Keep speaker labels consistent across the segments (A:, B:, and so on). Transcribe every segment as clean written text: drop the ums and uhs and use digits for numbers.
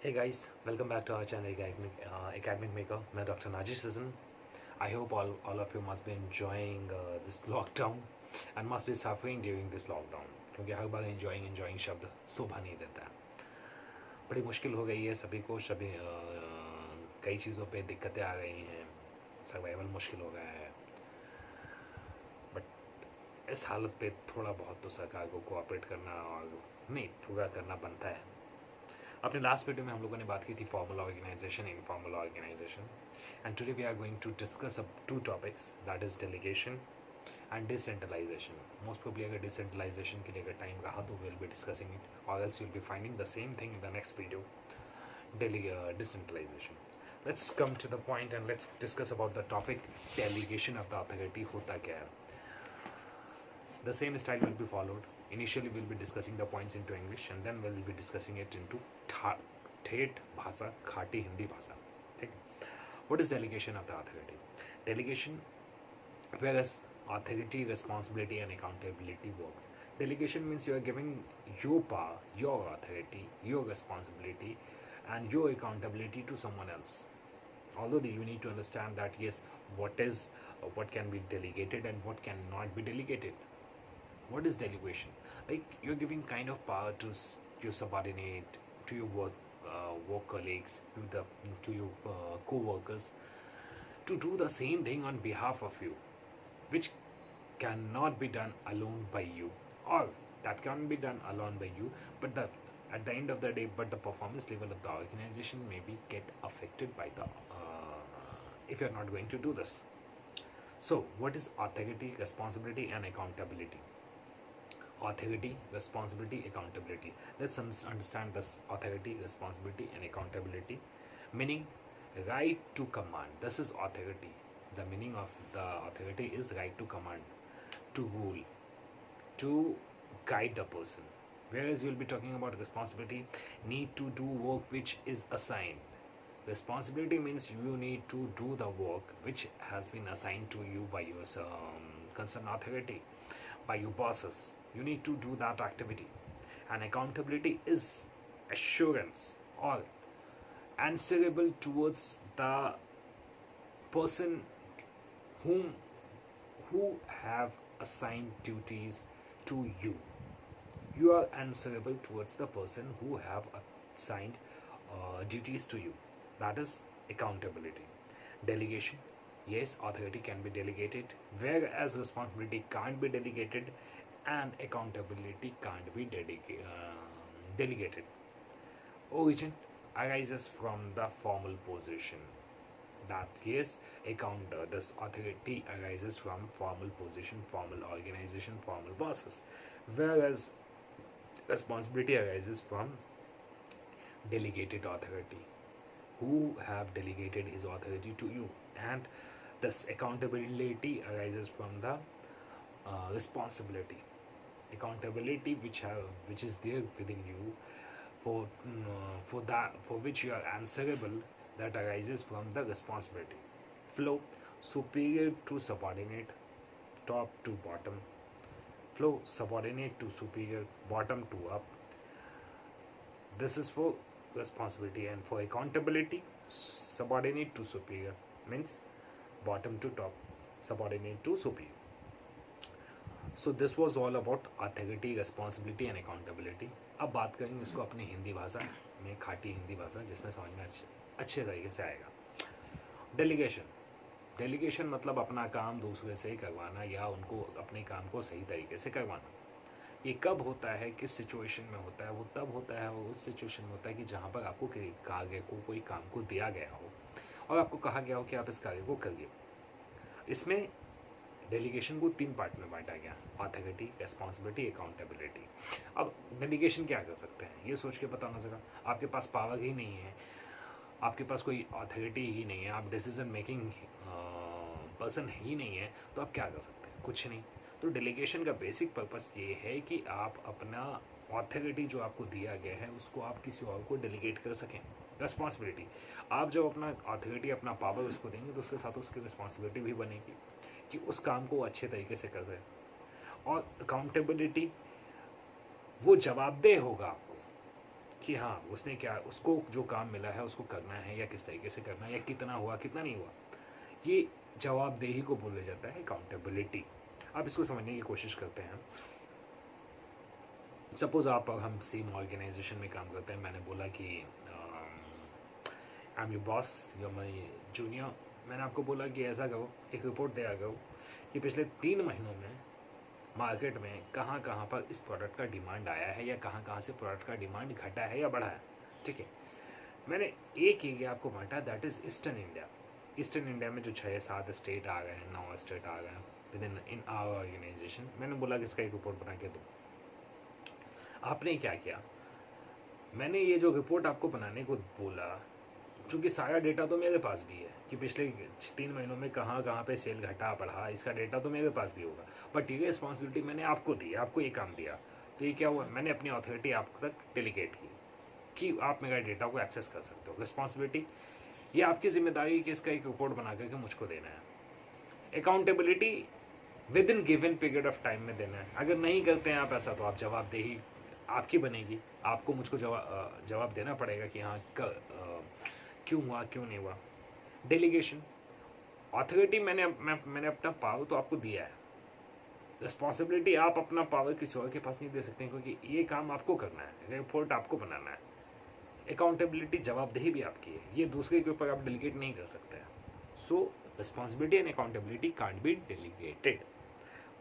A: Hey guys, welcome back to our channel Academic Maker. मैं doctor Nazish Hasan. I hope all of you must be enjoying this lockdown and must be suffering during this lockdown क्योंकि हर बार enjoying शब्द शोभा नहीं देता है. बड़ी मुश्किल हो गई है सभी को. सभी कई चीज़ों पे दिक्कतें आ गई हैं. सर्वाइवल मुश्किल हो गया है. बट इस हालत पे थोड़ा बहुत तो सरकार को कोऑपरेट करना और नहीं पूरा करना बनता है. अपने लास्ट वीडियो में हम लोगों ने बात की थी formal organisation, informal organisation, and today we are going to discuss अब two topics, that is delegation and decentralisation. Most probably अगर डिसेंट्रलाइजेशन के लिए अगर टाइम रहा तो विल बी डिस्कसिंग इट और else you will be finding the same thing in the next video, decentralisation. Let's come to the point and let's discuss about the topic delegation of the authority. होता क्या है? The same style will be followed. Initially, we'll be discussing the points into English and then we'll be discussing it into ठेठ भाषा, खाटी हिंदी भाषा. ठीक है. What is delegation of the authority? Delegation, whereas authority, responsibility and accountability works. Delegation means you are giving your power, your authority, your responsibility and your accountability to someone else. Although you need to understand that yes, what can be delegated and what cannot be delegated. What is delegation? Like you're giving kind of power to your subordinate, to your work colleagues, to your co-workers, to do the same thing on behalf of you, which cannot be done alone by you, or that can be done alone by you, but at the end of the day, but the performance level of the organization may be get affected by the if you're not going to do this. So, what is authority, responsibility, and accountability? Authority, responsibility, accountability. Let's understand this authority, responsibility and accountability. Meaning right to command. This is authority. The meaning of the authority is right to command, to rule, to guide the person. Whereas you'll be talking about responsibility, need to do work which is assigned. Responsibility means you need to do the work which has been assigned to you by your concerned authority, by your bosses. You need to do that activity. And accountability is assurance or answerable towards the person who have assigned duties to you. You are answerable towards the person who have assigned duties to you. That is accountability. Delegation, yes, authority can be delegated, whereas responsibility can't be delegated and accountability can't be delegated. Origin arises from the formal position. That yes, this authority arises from formal position, formal organization, formal bosses, whereas responsibility arises from delegated authority, who have delegated his authority to you, and this accountability arises from the responsibility. Accountability which is there within you for which you are answerable, that arises from the responsibility. Flow, superior to subordinate, top to bottom. Flow, subordinate to superior, bottom to up. This is for responsibility. And for accountability, subordinate to superior means bottom to top, subordinate to superior. So this was all about authority, responsibility and accountability. अब बात करेंगे इसको अपनी हिंदी भाषा में, खाटी हिंदी भाषा, जिसमें समझ में अच्छे तरीके से आएगा. डेलीगेशन. डेलीगेशन मतलब अपना काम दूसरे से करवाना या उनको अपने काम को सही तरीके से करवाना. ये कब होता है, किस सिचुएशन में होता है? वो तब होता है, वो उस सिचुएशन में होता है कि जहाँ पर आपको कार्य को, कोई काम को दिया गया हो और आपको कहा गया हो कि आप इस कार्य को करिए. इसमें डेलीगेशन को 3 पार्ट में बांटा गया: ऑथोरिटी, रिस्पॉन्सिबिलिटी, अकाउंटेबिलिटी. अब डेलीगेशन क्या कर सकते हैं, ये सोच के बताना जगह. आपके पास पावर ही नहीं है, आपके पास कोई ऑथोरिटी ही नहीं है, आप डिसीजन मेकिंग पर्सन ही नहीं है, तो आप क्या कर सकते हैं? कुछ नहीं. तो डेलीगेशन का बेसिक पर्पस ये है कि आप अपना ऑथोरिटी जो आपको दिया गया है उसको आप किसी और को डेलीगेट कर सकें. रिस्पॉन्सिबिलिटी, आप जब अपना ऑथोरिटी, अपना पावर उसको देंगे तो उसके साथ उसकी रिस्पॉन्सिबिलिटी भी बनेगी कि उस काम को अच्छे तरीके से कर रहे हैं. और अकाउंटेबिलिटी, वो जवाबदेह होगा आपको कि हाँ उसने क्या, उसको जो काम मिला है उसको करना है या किस तरीके से करना है या कितना हुआ कितना नहीं हुआ, ये जवाबदेही को बोला जाता है अकाउंटेबिलिटी। आप इसको समझने की कोशिश करते हैं। सपोज आप और हम सेम ऑर्गेनाइजेशन में काम करते हैं, मैंने बोला कि I am your boss, you my junior. मैंने आपको बोला कि ऐसा करो, एक रिपोर्ट दिया करो कि पिछले 3 महीनों में मार्केट में कहाँ कहाँ पर इस प्रोडक्ट का डिमांड आया है या कहाँ कहाँ से प्रोडक्ट का डिमांड घटा है या बढ़ा है। ठीक है, मैंने एक एरिया आपको बांटा, that is eastern India. Eastern India में जो 6-7 स्टेट आ गए हैं, 9 स्टेट आ गए हैं विद इन आवर ऑर्गेनाइजेशन। मैंने बोला कि इसका एक रिपोर्ट बना के दो। आपने क्या किया, मैंने ये जो रिपोर्ट आपको बनाने को बोला, क्योंकि सारा डेटा तो मेरे पास भी है कि पिछले 3 महीनों में कहाँ कहाँ पे सेल घटा बढ़ा, इसका डेटा तो मेरे पास भी होगा। बट ये रिस्पॉन्सिबिलिटी मैंने आपको दी, आपको ये काम दिया, तो ये क्या हुआ, मैंने अपनी अथॉरिटी आप तक डेलीगेट की कि आप मेरा डेटा को एक्सेस कर सकते हो। रिस्पॉन्सिबिलिटी, ये आपकी जिम्मेदारी कि इसका एक रिपोर्ट बना करके मुझको देना है। Accountability, with in given period of time में देना है। अगर नहीं करते हैं आप ऐसा, तो आप जवाबदेही आपकी बनेगी, आपको मुझको जवाब देना पड़ेगा कि हाँ क्यों हुआ क्यों नहीं हुआ। डेलीगेशन, अथॉरिटी मैंने अपना पावर तो आपको दिया है, रिस्पॉन्सिबिलिटी आप अपना पावर किसी और के पास नहीं दे सकते, क्योंकि ये काम आपको करना है, रिपोर्ट आपको बनाना है। अकाउंटेबिलिटी, जवाबदेही भी आपकी है, ये दूसरे के ऊपर आप डेलीगेट नहीं कर सकते हैं। So responsibility and accountability can't be delegated.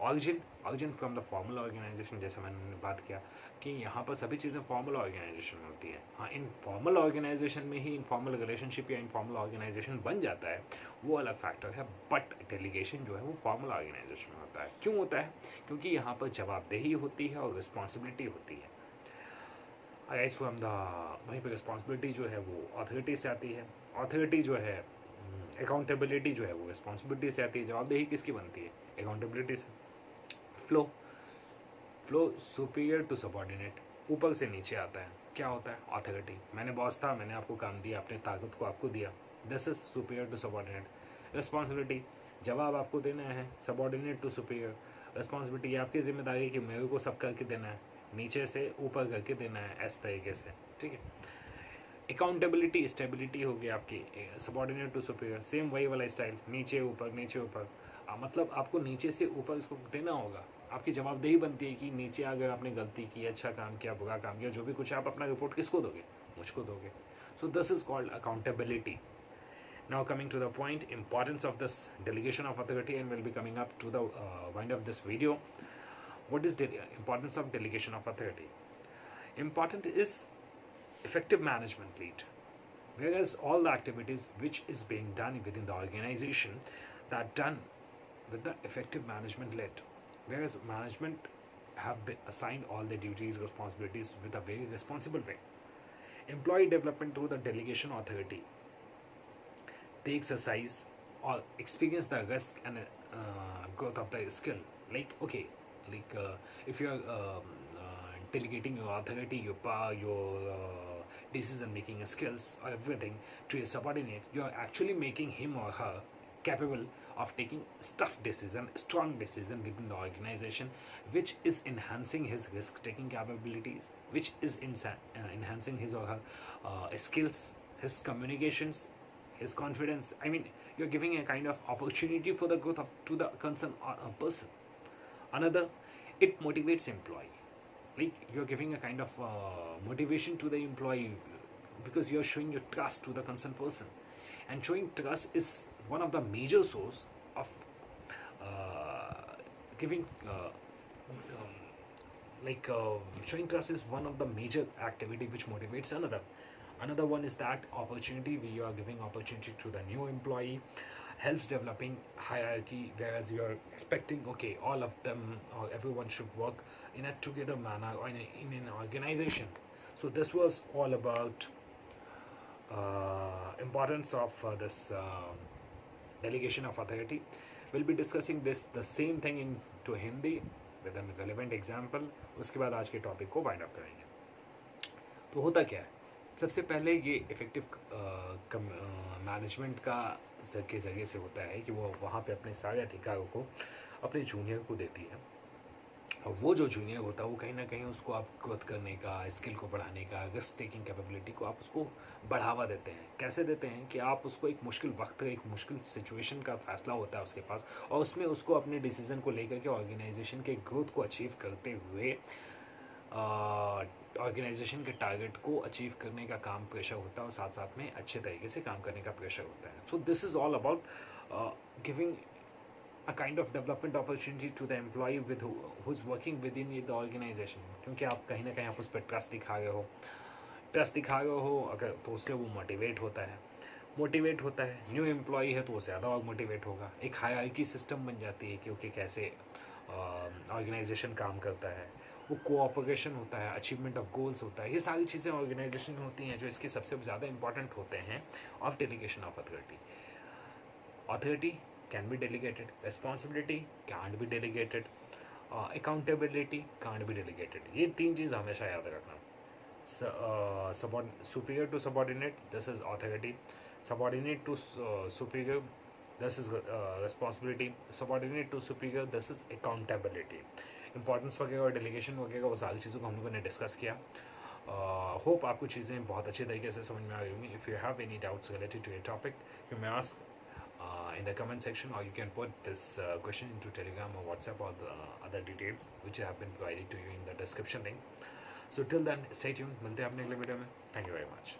A: Origin from the formal organisation, जैसे मैंने बात किया कि यहाँ पर सभी चीज़ें फॉर्मल ऑर्गेनाइजेशन में होती हैं। हाँ, इन फॉर्मल ऑर्गेनाइजेशन में ही इनफॉर्मल रिलेशनशिप या इनफॉर्मल ऑर्गेनाइजेशन बन जाता है, वो अलग फैक्टर है। बट डेलीगेशन जो है वो फॉर्मल ऑर्गेनाइजेशन में होता है। क्यों होता है, क्योंकि यहाँ पर जवाबदेही होती है और रिस्पॉन्सिबिलिटी होती है। अराइज फ्रॉम द, वहीं पर रिस्पॉन्सिबिलिटी जो है वो अथॉरिटी से आती है, अथॉरिटी जो है अकाउंटेबिलिटी जो है वो रिस्पॉन्सिबिलिटी से आती है, जवाबदेही किसकी बनती है, अकाउंटेबिलिटी से। फ्लो सुपीरियर टू सबॉर्डिनेट, ऊपर से नीचे आता है। क्या होता है, अथॉरिटी, मैंने बॉस था, मैंने आपको काम दिया, अपने ताकत को आपको दिया, this is superior to subordinate. Responsibility, जवाब आपको देना है, सबॉर्डिनेट टू सुपीरियर। रिस्पॉन्सिबिलिटी, आपकी जिम्मेदारी कि मेरे को सब करके देना है, नीचे से ऊपर करके देना है, इस तरीके से। ठीक है, अकाउंटेबिलिटी, स्टेबिलिटी हो गई आपकी, सबॉर्डिनेट टू सुपीरियर, सेम वही वाला स्टाइल, नीचे ऊपर नीचे ऊपर। मतलब आपको नीचे से ऊपर इसको देना होगा। आपकी जवाबदेही बनती है कि नीचे अगर आपने गलती की, अच्छा काम किया, बुरा काम किया, जो भी कुछ, आप अपना रिपोर्ट किसको दोगे, मुझको दोगे। So this is called accountability. Now coming to the point, importance of this delegation of authority, and we'll be coming up to the wind of this video. What is the importance of delegation of authority? Important is effective management lead, whereas all the activities which is being done within the organization, that done with the effective management led, whereas management have been assigned all the duties, responsibilities with a very responsible way. Employee development through the delegation authority, they exercise or experience the risk and growth of the skill. Like, okay, like if you are delegating your authority, your power, your decision making skills or everything to your subordinate, you are actually making him or her capable of taking tough decision, strong decision within the organization, which is enhancing his risk taking capabilities, which is enhancing his or her skills, his communications, his confidence. I mean, you're giving a kind of opportunity for the growth to the concerned person. Another, it motivates employee. Like, you're giving a kind of motivation to the employee because you're showing your trust to the concerned person. And showing trust is one of the major source of giving showing trust is one of the major activity which motivates another one is that opportunity. We are giving opportunity to the new employee, helps developing hierarchy, whereas you are expecting, okay, all of them or everyone should work in a together manner or in an organization. So this was all about importance of this delegation of authority. We'll be discussing the same thing into Hindi with a relevant example. उसके बाद आज के topic को wind up करेंगे। तो होता क्या है, सबसे पहले ये इफेक्टिव मैनेजमेंट का के जरिए से होता है कि वो वहाँ पे अपने सारे अधिकारों को अपने जूनियर को देती है। और वो जो जूनियर होता है वो कहीं ना कहीं उसको आप ग्रोथ करने का, स्किल को बढ़ाने का, रिस्क टेकिंग कैपेबिलिटी को आप उसको बढ़ावा देते हैं। कैसे देते हैं कि आप उसको एक मुश्किल वक्त, एक मुश्किल सिचुएशन का फैसला होता है उसके पास, और उसमें उसको अपने डिसीजन को लेकर के ऑर्गेनाइजेशन के ग्रोथ को अचीव करते हुए ऑर्गेनाइजेशन के टारगेट को अचीव करने का काम प्रेशर होता है, और साथ साथ में अच्छे तरीके से काम करने का प्रेशर होता है। So this is all about giving a kind of development opportunity to the employee with who's working within the organization, क्योंकि आप कहीं ना कहीं आप उस पर ट्रस्ट दिखा रहे हो, अगर तो उससे वो मोटिवेट होता है। न्यू एम्प्लॉई है तो वो ज़्यादा और मोटिवेट होगा। एक हायरार्की सिस्टम बन जाती है क्योंकि कैसे ऑर्गेनाइजेशन काम करता है, वो कोऑपरेशन होता है, अचीवमेंट ऑफ गोल्स होता है। ये सारी चीज़ें ऑर्गेनाइजेशन में होती हैं जो इसके सबसे ज़्यादा इंपॉर्टेंट होते हैं of delegation of authority. Authority can be delegated, responsibility can't be delegated, accountability can't be delegated. ये तीन चीज़ हमेशा याद रखना। Superior to subordinate, this is authority. Subordinate to superior, this is responsibility. Subordinate to superior, this is accountability. Importance वगैरह और delegation वगैरह वो सारी चीज़ों को हम लोगों ने डिस्कस किया। होप आपको चीज़ें बहुत अच्छे तरीके से समझ में आ गई होंगी। If you have any doubts related to a topic, you may ask in the comment section, or you can put this question into Telegram or WhatsApp, or the other details which have been provided to you in the description link. So till then, stay tuned. मिलते हैं अपने अगले video में. Thank you very much.